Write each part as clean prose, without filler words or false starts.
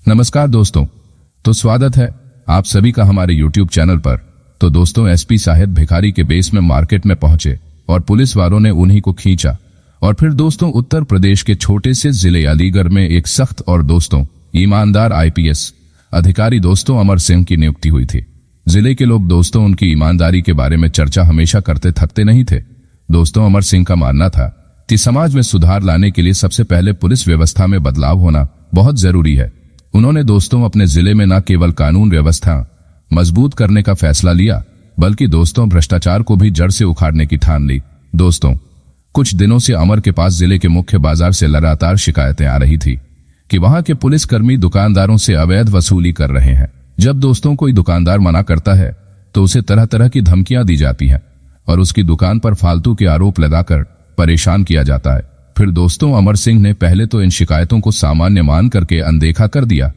नमस्कार दोस्तों, तो स्वागत है आप सभी का हमारे YouTube चैनल पर। तो दोस्तों, एसपी साहेब भिखारी के बेस में मार्केट में पहुंचे और पुलिस वालों ने उन्हीं को खींचा। और फिर दोस्तों, उत्तर प्रदेश के छोटे से जिले अलीगढ़ में एक सख्त और दोस्तों ईमानदार आईपीएस अधिकारी दोस्तों अमर सिंह की नियुक्ति हुई थी। जिले के लोग दोस्तों उनकी ईमानदारी के बारे में चर्चा हमेशा करते थकते नहीं थे। दोस्तों, अमर सिंह का मानना था कि समाज में सुधार लाने के लिए सबसे पहले पुलिस व्यवस्था में बदलाव होना बहुत जरूरी है। उन्होंने दोस्तों अपने जिले में न केवल कानून व्यवस्था मजबूत करने का फैसला लिया, बल्कि दोस्तों भ्रष्टाचार को भी जड़ से उखाड़ने की ठान ली। दोस्तों, कुछ दिनों से अमर के पास जिले के मुख्य बाजार से लगातार शिकायतें आ रही थी कि वहां के पुलिसकर्मी दुकानदारों से अवैध वसूली कर रहे हैं। जब दोस्तों कोई दुकानदार मना करता है तो उसे तरह तरह की धमकियां दी जाती हैं और उसकी दुकान पर फालतू के आरोप लगाकर परेशान किया जाता है। फिर दोस्तों, अमर सिंह ने पहले तो इन शिकायतों को सामान्य मान करके अनदेखा कर दिया,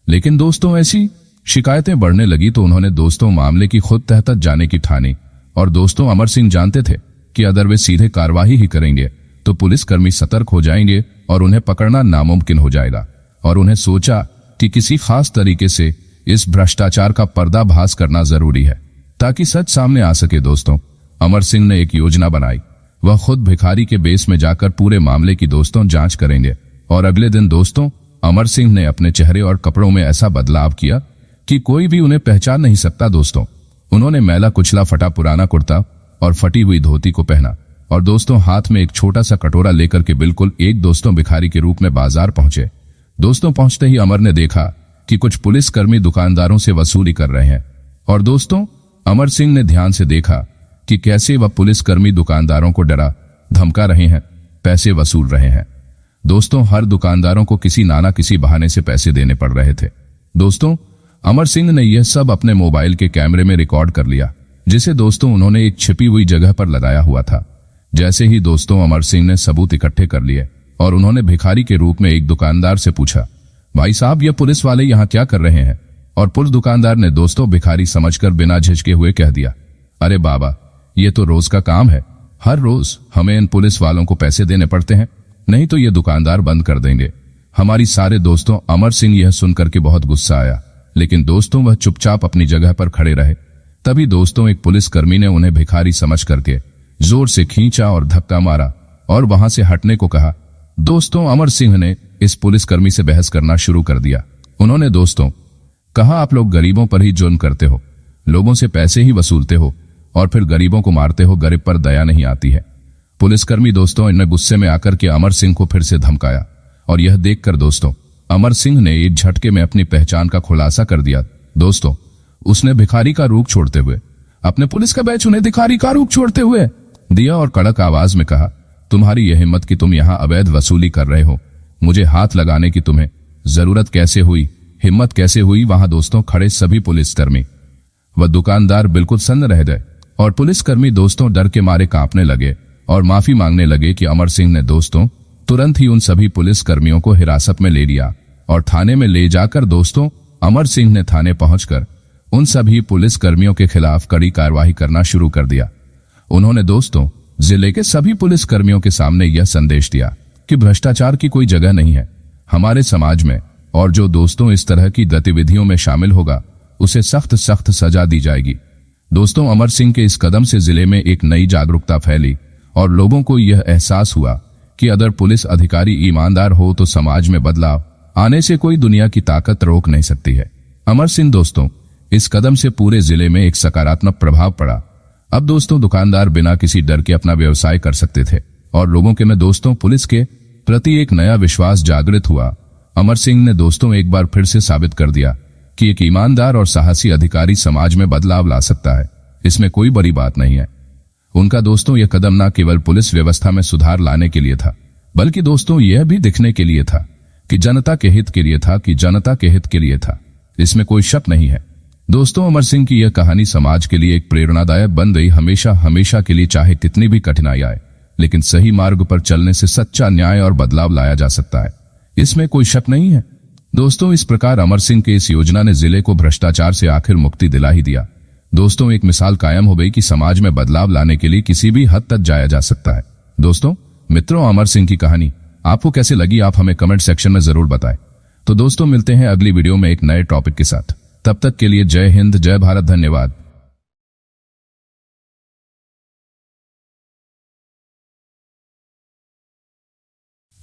लेकिन दोस्तों ऐसी शिकायतें बढ़ने लगी तो उन्होंने दोस्तों मामले की खुद तह तक जाने की ठानी। और दोस्तों, अमर सिंह जानते थे कि अगर वे सीधे कार्रवाई ही करेंगे तो पुलिसकर्मी सतर्क हो जाएंगे और उन्हें पकड़ना नामुमकिन हो जाएगा। और उन्हें सोचा कि किसी खास तरीके से इस भ्रष्टाचार का पर्दाफाश करना जरूरी है ताकि सच सामने आ सके। दोस्तों, अमर सिंह ने एक योजना बनाई। वह खुद भिखारी के बेस में जाकर पूरे मामले की दोस्तों जांच करेंगे। और अगले दिन दोस्तों, अमर सिंह ने अपने चेहरे और कपड़ों में ऐसा बदलाव किया कि कोई भी उन्हें पहचान नहीं सकता। दोस्तों, उन्होंने मैला कुचला फटा पुराना कुर्ता और फटी हुई धोती को पहना और दोस्तों हाथ में एक छोटा सा कटोरा लेकर के बिल्कुल एक दोस्तों भिखारी के रूप में बाजार पहुंचे। दोस्तों, पहुंचते ही अमर ने देखा कि कुछ पुलिसकर्मी दुकानदारों से वसूली कर रहे हैं। और दोस्तों, अमर सिंह ने ध्यान से देखा कि कैसे वह पुलिसकर्मी दुकानदारों को डरा धमका रहे हैं, पैसे वसूल रहे हैं। दोस्तों, हर दुकानदारों को किसी नाना किसी बहाने से पैसे देने पड़ रहे थे। दोस्तों, अमर सिंह ने यह सब अपने मोबाइल के कैमरे में रिकॉर्ड कर लिया, जिसे दोस्तों उन्होंने एक छिपी हुई जगह पर लगाया हुआ था। जैसे ही दोस्तों अमर सिंह ने सबूत इकट्ठे कर लिए और उन्होंने भिखारी के रूप में एक दुकानदार से पूछा, भाई साहब, ये पुलिस वाले यहाँ क्या कर रहे हैं? और पुलिस दुकानदार ने दोस्तों भिखारी समझकर बिना झिझके हुए कह दिया, अरे बाबा, ये तो रोज का काम है। हर रोज हमें इन पुलिस वालों को पैसे देने पड़ते हैं, नहीं तो ये दुकानदार बंद कर देंगे। हमारी सारे दोस्तों अमर सिंह यह सुनकर के बहुत गुस्सा आया, लेकिन दोस्तों वह चुपचाप अपनी जगह पर खड़े रहे। तभी दोस्तों एक पुलिसकर्मी ने उन्हें भिखारी समझ करके जोर से खींचा और धक्का मारा और वहां से हटने को कहा। दोस्तों, अमर सिंह ने इस पुलिसकर्मी से बहस करना शुरू कर दिया। उन्होंने दोस्तों कहा, आप लोग गरीबों पर ही जुल्म करते हो, लोगों से पैसे ही वसूलते हो और फिर गरीबों को मारते हो, गरीब पर दया नहीं आती है। पुलिसकर्मी दोस्तों इन्हें गुस्से में आकर के अमर सिंह को फिर से धमकाया और यह देखकर दोस्तों अमर सिंह ने एक झटके में अपनी पहचान का खुलासा कर दिया। दोस्तों, उसने भिखारी का रूप छोड़ते हुए अपने पुलिस का बैच उन्हें भिखारी का रूप छोड़ते हुए दिया और कड़क आवाज में कहा, तुम्हारी यह हिम्मत कि तुम यहाँ अवैध वसूली कर रहे हो, मुझे हाथ लगाने की तुम्हें जरूरत कैसे हुई, हिम्मत कैसे हुई? वहां दोस्तों खड़े सभी पुलिसकर्मी व दुकानदार बिल्कुल सन्न रह गए और पुलिसकर्मी दोस्तों डर के मारे कांपने लगे और माफी मांगने लगे कि अमर सिंह ने दोस्तों तुरंत ही उन सभी पुलिसकर्मियों को हिरासत में ले लिया और थाने में ले जाकर दोस्तों अमर सिंह ने थाने पहुंचकर उन सभी पुलिसकर्मियों के खिलाफ कड़ी कार्रवाई करना शुरू कर दिया। उन्होंने दोस्तों जिले के सभी पुलिसकर्मियों के सामने यह संदेश दिया कि भ्रष्टाचार की कोई जगह नहीं है हमारे समाज में, और जो दोस्तों इस तरह की गतिविधियों में शामिल होगा उसे सख्त सख्त सजा दी जाएगी। दोस्तों, अमर सिंह के इस कदम से जिले में एक नई जागरूकता फैली और लोगों को यह एहसास हुआ कि अगर पुलिस अधिकारी ईमानदार हो तो समाज में बदलाव आने से कोई दुनिया की ताकत रोक नहीं सकती है। अमर सिंह दोस्तों इस कदम से पूरे जिले में एक सकारात्मक प्रभाव पड़ा। अब दोस्तों दुकानदार बिना किसी डर के अपना व्यवसाय कर सकते थे और लोगों के में दोस्तों पुलिस के प्रति एक नया विश्वास जागृत हुआ। अमर सिंह ने दोस्तों एक बार फिर से साबित कर दिया कि एक ईमानदार और साहसी अधिकारी समाज में बदलाव ला सकता है, इसमें कोई बड़ी बात नहीं है। उनका दोस्तों यह कदम न केवल पुलिस व्यवस्था में सुधार लाने के लिए था, बल्कि दोस्तों यह भी दिखने के लिए था कि जनता के हित के लिए था, जनता के हित के लिए था, इसमें कोई शक नहीं है। दोस्तों, अमर सिंह की यह कहानी समाज के लिए एक प्रेरणादायक बन गई। हमेशा हमेशा के लिए चाहे कितनी भी कठिनाई आए, लेकिन सही मार्ग पर चलने से सच्चा न्याय और बदलाव लाया जा सकता है, इसमें कोई शक नहीं है। दोस्तों, इस प्रकार अमर सिंह के इस योजना ने जिले को भ्रष्टाचार से आखिर मुक्ति दिला ही दिया। दोस्तों, एक मिसाल कायम हो गई कि समाज में बदलाव लाने के लिए किसी भी हद तक जाया जा सकता है। दोस्तों मित्रों, अमर सिंह की कहानी आपको कैसे लगी, आप हमें कमेंट सेक्शन में जरूर बताएं। तो दोस्तों मिलते हैं अगली वीडियो में एक नए टॉपिक के साथ। तब तक के लिए जय हिंद, जय भारत, धन्यवाद।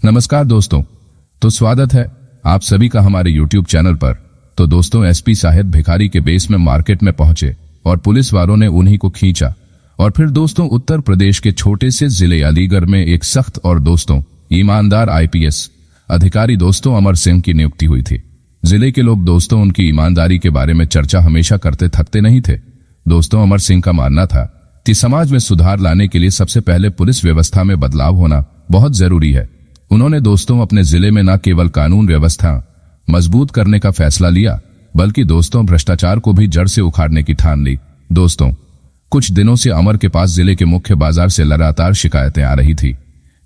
नमस्कार दोस्तों, तो स्वागत है आप सभी का हमारे YouTube चैनल पर। तो दोस्तों एसपी साहिब भिखारी के बेस में मार्केट में पहुंचे और पुलिस वालों ने उन्हीं को खींचा। और फिर दोस्तों उत्तर प्रदेश के छोटे से जिले अलीगढ़ में एक सख्त और दोस्तों ईमानदार आईपीएस अधिकारी दोस्तों अमर सिंह की नियुक्ति हुई थी। जिले के लोग दोस्तों उनकी ईमानदारी के बारे में चर्चा हमेशा करते थकते नहीं थे। दोस्तों अमर सिंह का मानना था कि समाज में सुधार लाने के लिए सबसे पहले पुलिस व्यवस्था में बदलाव होना बहुत जरूरी है। उन्होंने दोस्तों अपने जिले में न केवल कानून व्यवस्था मजबूत करने का फैसला लिया, बल्कि दोस्तों भ्रष्टाचार को भी जड़ से उखाड़ने की ठान ली। दोस्तों कुछ दिनों से अमर के पास जिले के मुख्य बाजार से लगातार शिकायतें आ रही थी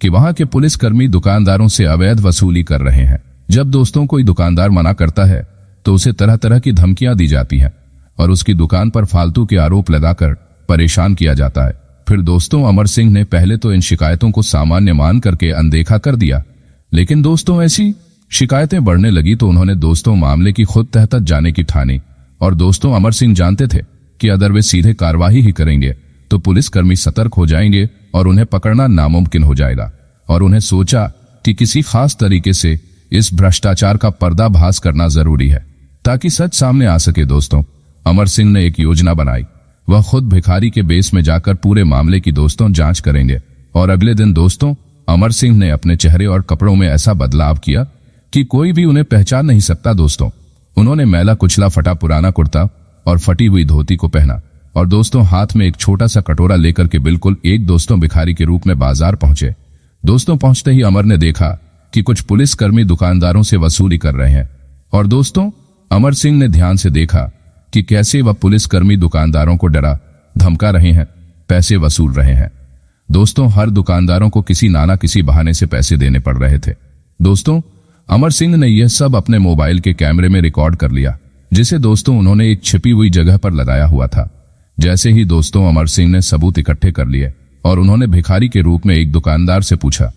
कि वहां के पुलिसकर्मी दुकानदारों से अवैध वसूली कर रहे हैं। जब दोस्तों कोई दुकानदार मना करता है तो उसे तरह तरह की धमकियां दी जाती हैं और उसकी दुकान पर फालतू के आरोप लगाकर परेशान किया जाता है। फिर दोस्तों अमर सिंह ने पहले तो इन शिकायतों को सामान्य मान करके अनदेखा कर दिया, लेकिन दोस्तों ऐसी शिकायतें बढ़ने लगी तो उन्होंने दोस्तों मामले की खुद तह तक जाने की ठानी। और दोस्तों अमर सिंह जानते थे कि अगर वे सीधे कार्रवाई ही करेंगे तो पुलिसकर्मी सतर्क हो जाएंगे और उन्हें पकड़ना नामुमकिन हो जाएगा। और उन्हें सोचा कि किसी खास तरीके से इस भ्रष्टाचार का पर्दाभास करना जरूरी है ताकि सच सामने आ सके। दोस्तों अमर सिंह ने एक योजना बनाई। वह खुद भिखारी के बेस में जाकर पूरे मामले की दोस्तों जांच करेंगे। और अगले दिन दोस्तों अमर सिंह ने अपने चेहरे और कपड़ों में ऐसा बदलाव किया कि कोई भी उन्हें पहचान नहीं सकता। दोस्तों उन्होंने मैला कुचला फटा पुराना कुर्ता और फटी हुई धोती को पहना और दोस्तों हाथ में एक छोटा सा कटोरा लेकर के बिल्कुल एक दोस्तों भिखारी के रूप में बाजार पहुंचे। दोस्तों पहुंचते ही अमर ने देखा कि कुछ पुलिसकर्मी दुकानदारों से वसूली कर रहे हैं। और दोस्तों अमर सिंह ने ध्यान से देखा कि कैसे वह पुलिसकर्मी दुकानदारों को डरा धमका रहे हैं, पैसे वसूल रहे हैं। दोस्तों हर दुकानदारों को किसी नाना किसी बहाने से पैसे देने पड़ रहे थे। दोस्तों अमर सिंह ने यह सब अपने मोबाइल के कैमरे में रिकॉर्ड कर लिया, जिसे दोस्तों उन्होंने एक छिपी हुई जगह पर लगाया हुआ था। जैसे ही दोस्तों अमर सिंह ने सबूत इकट्ठे कर लिए और उन्होंने भिखारी के रूप में एक दुकानदार से पूछा,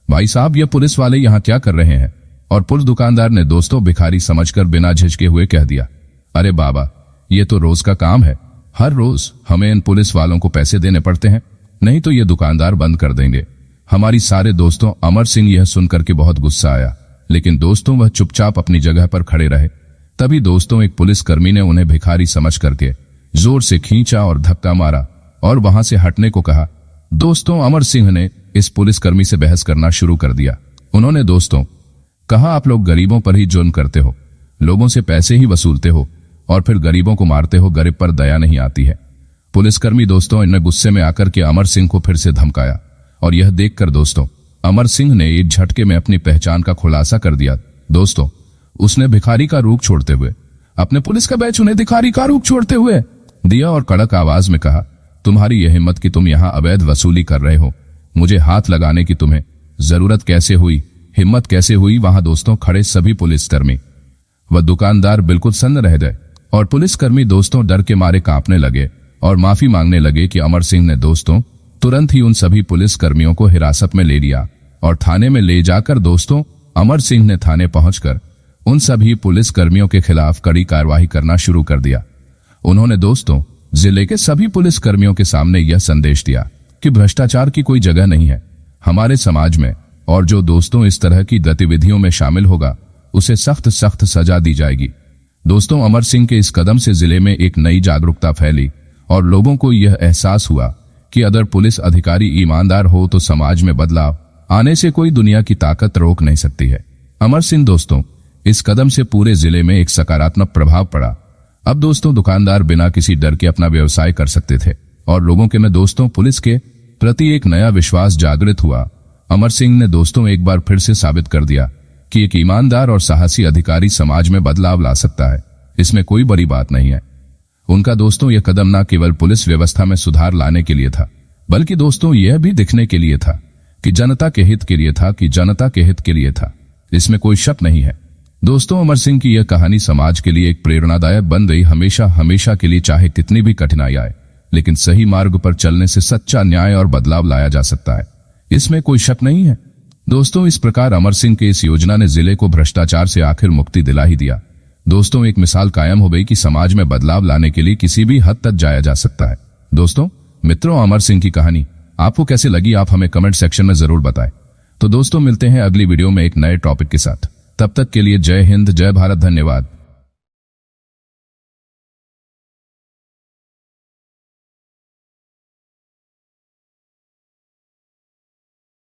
भाई साहब ये पुलिस वाले यहाँ क्या कर रहे हैं? और पुलिस दुकानदार ने दोस्तों भिखारी समझकर बिना झिझके हुए कह दिया, अरे बाबा ये तो रोज का काम है, हर रोज हमें इन पुलिस वालों को पैसे देने पड़ते हैं, नहीं तो ये दुकानदार बंद कर देंगे। हमारी सारे दोस्तों अमर सिंह यह सुनकर के बहुत गुस्सा आया, लेकिन दोस्तों वह चुपचाप अपनी जगह पर खड़े रहे। तभी दोस्तों एक पुलिसकर्मी ने उन्हें भिखारी समझ करके जोर से खींचा और धक्का मारा और वहां से हटने को कहा। दोस्तों अमर सिंह ने इस पुलिसकर्मी से बहस करना शुरू कर दिया। उन्होंने दोस्तों कहा, आप लोग गरीबों पर ही जुल्म करते हो, लोगों से पैसे ही वसूलते हो और फिर गरीबों को मारते हो, गरीब पर दया नहीं आती है। पुलिसकर्मी दोस्तों इन्हें गुस्से में आकर के अमर सिंह को फिर से धमकाया और यह देखकर दोस्तों अमर सिंह ने एक झटके में अपनी पहचान का खुलासा कर दिया। दोस्तों उसने भिखारी का रूप छोड़ते हुए अपने पुलिस का बैच उन्हें भिखारी का रूप छोड़ते हुए दिया और कड़क आवाज में कहा, तुम्हारी यह हिम्मत कि तुम यहाँ अवैध वसूली कर रहे हो, मुझे हाथ लगाने की तुम्हें जरूरत कैसे हुई, हिम्मत कैसे हुई? वहां दोस्तों खड़े सभी पुलिसकर्मी व दुकानदार बिल्कुल सन्न रह गए और पुलिसकर्मी दोस्तों डर के मारे कांपने लगे और माफी मांगने लगे कि अमर सिंह ने दोस्तों तुरंत ही उन सभी पुलिसकर्मियों को हिरासत में ले लिया और थाने में ले जाकर दोस्तों अमर सिंह ने थाने पहुंचकर उन सभी पुलिसकर्मियों के खिलाफ कड़ी कार्रवाई करना शुरू कर दिया। उन्होंने दोस्तों जिले के सभी पुलिसकर्मियों के सामने यह संदेश दिया कि भ्रष्टाचार की कोई जगह नहीं है हमारे समाज में और जो दोस्तों इस तरह की गतिविधियों में शामिल होगा उसे सख्त सख्त सजा दी जाएगी। दोस्तों अमर सिंह के इस कदम से जिले में एक नई जागरूकता फैली और लोगों को यह एहसास हुआ कि अगर पुलिस अधिकारी ईमानदार हो तो समाज में बदलाव आने से कोई दुनिया की ताकत रोक नहीं सकती है। अमर सिंह दोस्तों इस कदम से पूरे जिले में एक सकारात्मक प्रभाव पड़ा। अब दोस्तों दुकानदार बिना किसी डर के अपना व्यवसाय कर सकते थे और लोगों के में दोस्तों पुलिस के प्रति एक नया विश्वास जागृत हुआ। अमर सिंह ने दोस्तों एक बार फिर से साबित कर दिया कि एक ईमानदार और साहसी अधिकारी समाज में बदलाव ला सकता है, इसमें कोई बड़ी बात नहीं है। उनका दोस्तों यह कदम न केवल पुलिस व्यवस्था में सुधार लाने के लिए था, बल्कि दोस्तों यह भी दिखने के लिए था कि जनता के हित के लिए था, इसमें कोई शक नहीं है। दोस्तों अमर सिंह की यह कहानी समाज के लिए एक प्रेरणादायक बन गई। हमेशा के लिए चाहे कितनी भी कठिनाई आए, लेकिन सही मार्ग पर चलने से सच्चा न्याय और बदलाव लाया जा सकता है, इसमें कोई शक नहीं है। दोस्तों, इस प्रकार अमर सिंह के इस योजना ने जिले को भ्रष्टाचार से आखिर मुक्ति दिला ही दिया। दोस्तों, एक मिसाल कायम हो गई कि समाज में बदलाव लाने के लिए किसी भी हद तक जाया जा सकता है। दोस्तों मित्रों, अमर सिंह की कहानी आपको कैसे लगी, आप हमें कमेंट सेक्शन में जरूर बताएं। तो दोस्तों, मिलते हैं अगली वीडियो में एक नए टॉपिक के साथ। तब तक के लिए जय हिंद, जय भारत, धन्यवाद।